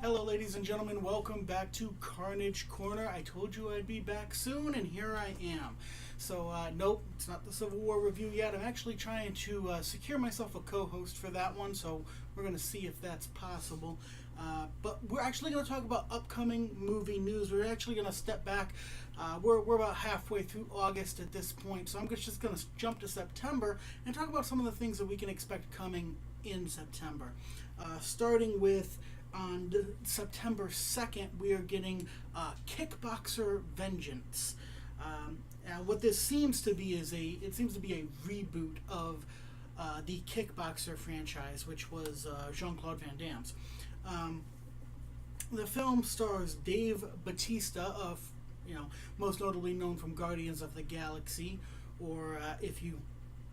Hello, ladies and gentlemen. Welcome back to Carnage Corner. I told you I'd be back soon, and here I am. So, nope, it's not the Civil War review yet. I'm actually trying to secure myself a co-host for that one, so we're going to see if that's possible. But we're actually going to talk about upcoming movie news. We're actually going to step back. We're about halfway through August at this point, so I'm just going to jump to September and talk about some of the things that we can expect coming in September. Starting with on September 2nd, we are getting Kickboxer Vengeance. What this seems to be is a reboot of the Kickboxer franchise, which was Jean-Claude Van Damme's. The film stars Dave Bautista, of most notably known from Guardians of the Galaxy, or if you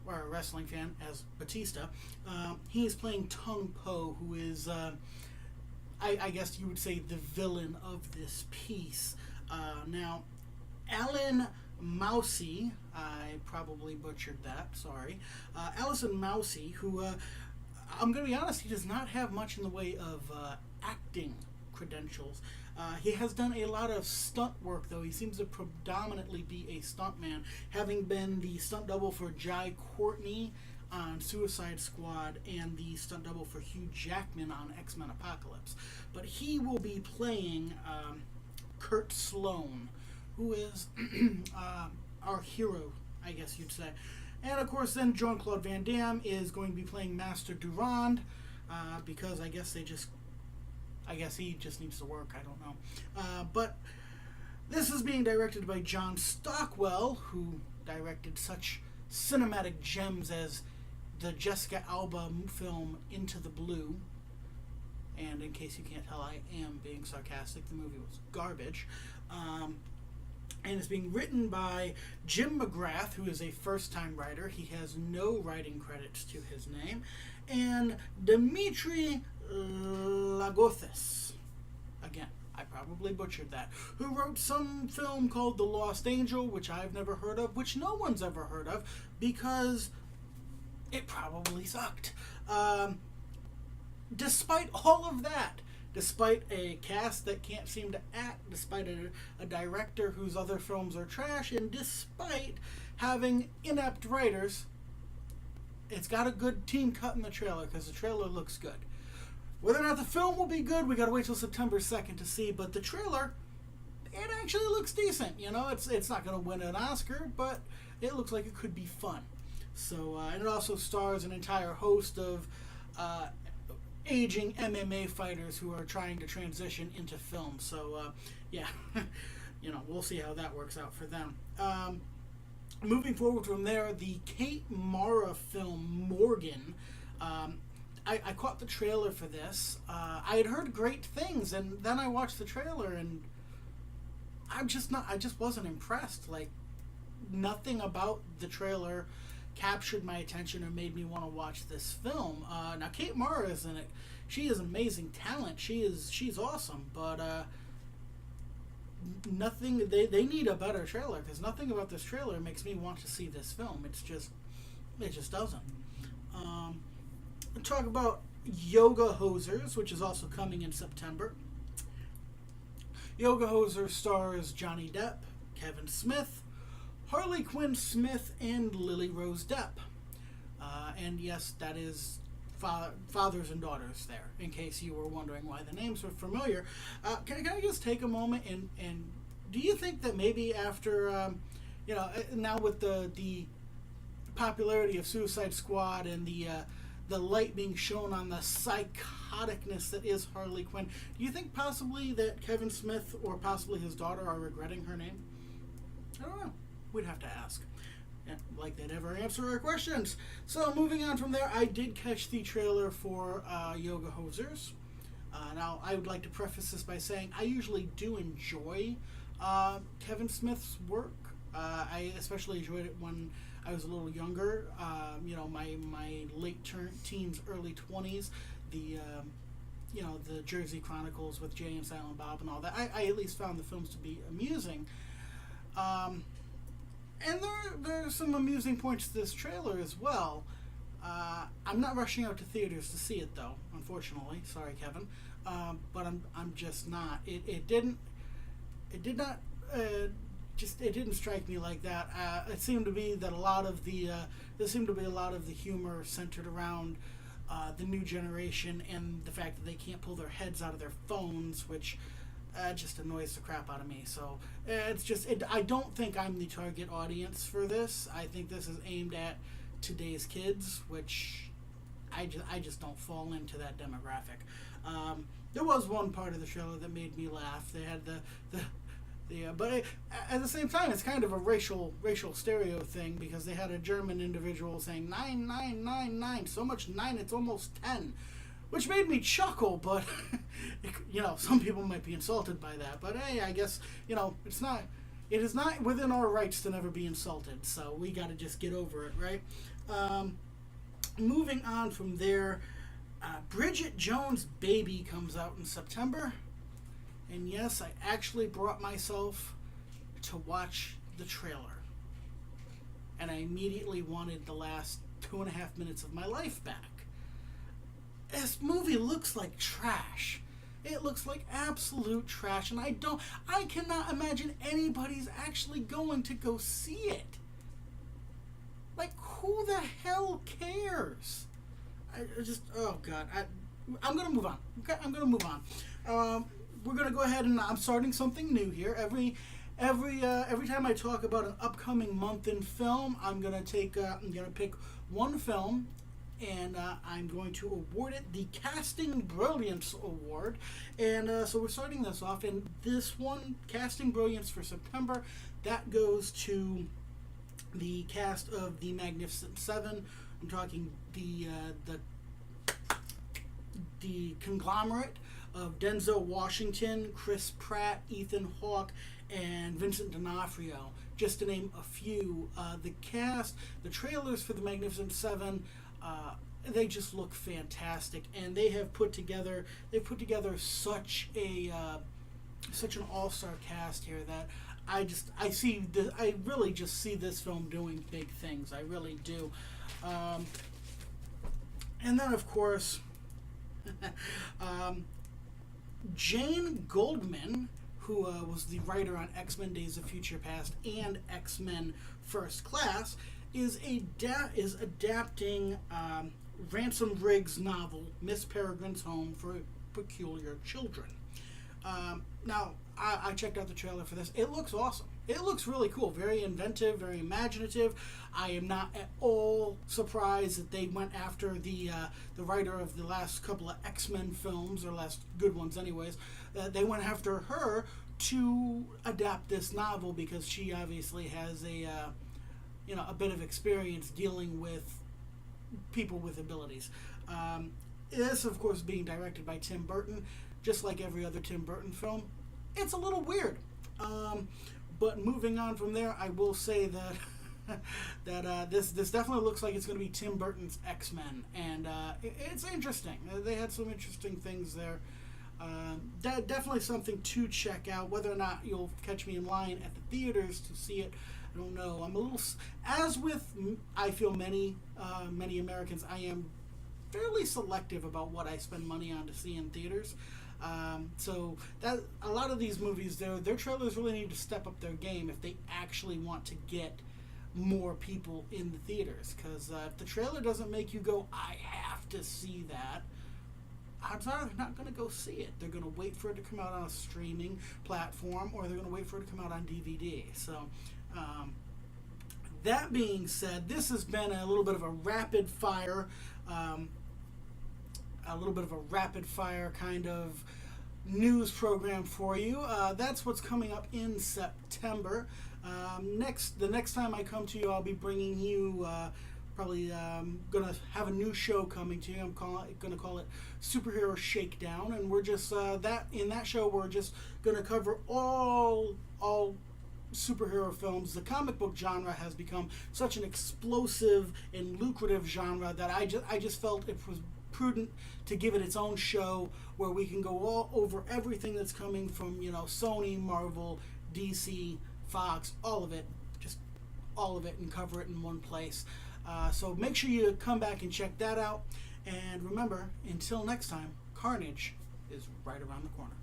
are a wrestling fan, as Batista. He is playing Tung Po, who is I guess you would say the villain of this piece. Now, Alan Mousy, I probably butchered that, sorry. Allison Mousy, who, I'm going to be honest, he does not have much in the way of acting credentials. He has done a lot of stunt work, though. He seems to predominantly be a stuntman, having been the stunt double for Jai Courtney on Suicide Squad and the stunt double for Hugh Jackman on X-Men Apocalypse. But he will be playing Kurt Sloan, who is our hero, I guess you'd say. And of course then Jean-Claude Van Damme is going to be playing Master Durand, because I guess he just needs to work, I don't know. But this is being directed by John Stockwell, who directed such cinematic gems as the Jessica Alba film Into the Blue. And in case you can't tell, I am being sarcastic. The movie was garbage. And it's being written by Jim McGrath, who is a first-time writer. He has no writing credits to his name. And Dimitri Lagothis. Again, I probably butchered that. Who wrote some film called The Lost Angel, which I've never heard of, which no one's ever heard of, because it probably sucked. Despite all of that, despite a cast that can't seem to act, despite a director whose other films are trash, and despite having inept writers, it's got a good team cut in the trailer, because the trailer looks good. Whether or not the film will be good, we gotta wait till September 2nd to see, but the trailer, it actually looks decent. It's not gonna win an Oscar, but it looks like it could be fun. So, and it also stars an entire host of aging MMA fighters who are trying to transition into film. So, yeah, we'll see how that works out for them. Moving forward from there, the Kate Mara film Morgan. I caught the trailer for this. I had heard great things, and then I watched the trailer, and I just wasn't impressed. Like, nothing about the trailer captured my attention or made me want to watch this film. Now, Kate Mara is in it. She is amazing talent. She's awesome, but nothing. They need a better trailer, because nothing about this trailer makes me want to see this film. It just doesn't. Talk about Yoga Hosers, which is also coming in September. Yoga Hosers stars Johnny Depp, Kevin Smith, Harley Quinn Smith, and Lily Rose Depp. And yes, that is fathers and daughters there, in case you were wondering why the names were familiar. Can I just take a moment and do you think that maybe after, now with the popularity of Suicide Squad and the light being shown on the psychoticness that is Harley Quinn, do you think possibly that Kevin Smith or possibly his daughter are regretting her name? I don't know. We'd have to ask. Yeah, like they'd ever answer our questions. So moving on from there, I did catch the trailer for Yoga Hosers. Now, I would like to preface this by saying I usually do enjoy Kevin Smith's work. I especially enjoyed it when I was a little younger. My late teens, early 20s. The Jersey Chronicles with Jay and Silent Bob and all that. I at least found the films to be amusing. And there are some amusing points to this trailer as well. I'm not rushing out to theaters to see it, though, unfortunately. Sorry, Kevin. but I'm just not. It didn't it didn't strike me like that. It seemed to be that a lot of the there seemed to be a lot of the humor centered around the new generation and the fact that they can't pull their heads out of their phones, which just annoys the crap out of me. So I don't think I'm the target audience for this. I think this is aimed at today's kids, which I just don't fall into that demographic. There was one part of the trailer that made me laugh. They had but at the same time, it's kind of a racial stereo thing, because they had a German individual saying 9999, so much 9 it's almost 10, which made me chuckle. But some people might be insulted by that. But hey, I guess it is not within our rights to never be insulted. So we got to just get over it, right? Moving on from there, Bridget Jones' Baby comes out in September. And yes, I actually brought myself to watch the trailer. And I immediately wanted the last 2.5 minutes of my life back. This movie looks like trash. It looks like absolute trash. And I cannot imagine anybody's actually going to go see it. Like, who the hell cares? Oh God. I'm going to move on. Okay, I'm going to move on. We're going to go ahead and I'm starting something new here. Every time I talk about an upcoming month in film, I'm going to pick one film, and I'm going to award it the Casting Brilliance Award. And so we're starting this off, and this one, Casting Brilliance for September, that goes to the cast of The Magnificent Seven. I'm talking the conglomerate of Denzel Washington, Chris Pratt, Ethan Hawke, and Vincent D'Onofrio, just to name a few. The cast, the trailers for The Magnificent Seven, they just look fantastic, and they've put together such an all-star cast here that I really just see this film doing big things. I really do. And then, of course, Jane Goldman, who was the writer on X-Men Days of Future Past and X-Men First Class, is adapting Ransom Riggs' novel Miss Peregrine's Home for Peculiar Children. Now, I checked out the trailer for this. It looks awesome. It looks really cool. Very inventive, very imaginative. I am not at all surprised that they went after the writer of the last couple of X-Men films, or last good ones anyways. They went after her to adapt this novel, because she obviously has a bit of experience dealing with people with abilities. This, of course, being directed by Tim Burton, just like every other Tim Burton film. It's a little weird. But moving on from there, I will say that this definitely looks like it's going to be Tim Burton's X-Men, and it's interesting. They had some interesting things there. Definitely something to check out. Whether or not you'll catch me in line at the theaters to see it, I don't know. I'm a little, as with I feel many Americans, I am fairly selective about what I spend money on to see in theaters. So that a lot of these movies, their trailers really need to step up their game if they actually want to get more people in the theaters. Because if the trailer doesn't make you go, I have to see that, odds are they're not going to go see it. They're going to wait for it to come out on a streaming platform, or they're going to wait for it to come out on DVD. So that being said, this has been a little bit of a rapid fire. Kind of news program for you. That's what's coming up in September. The next time I come to you, I'll be bringing you probably gonna have a new show coming to you. I'm gonna call it Superhero Shakedown, and we're just in that show we're just gonna cover all superhero films. The comic book genre has become such an explosive and lucrative genre that I just felt it was prudent to give it its own show where we can go all over everything that's coming from Sony, Marvel, DC, Fox, all of it, and cover it in one place. So make sure you come back and check that out. And remember, until next time, carnage is right around the corner.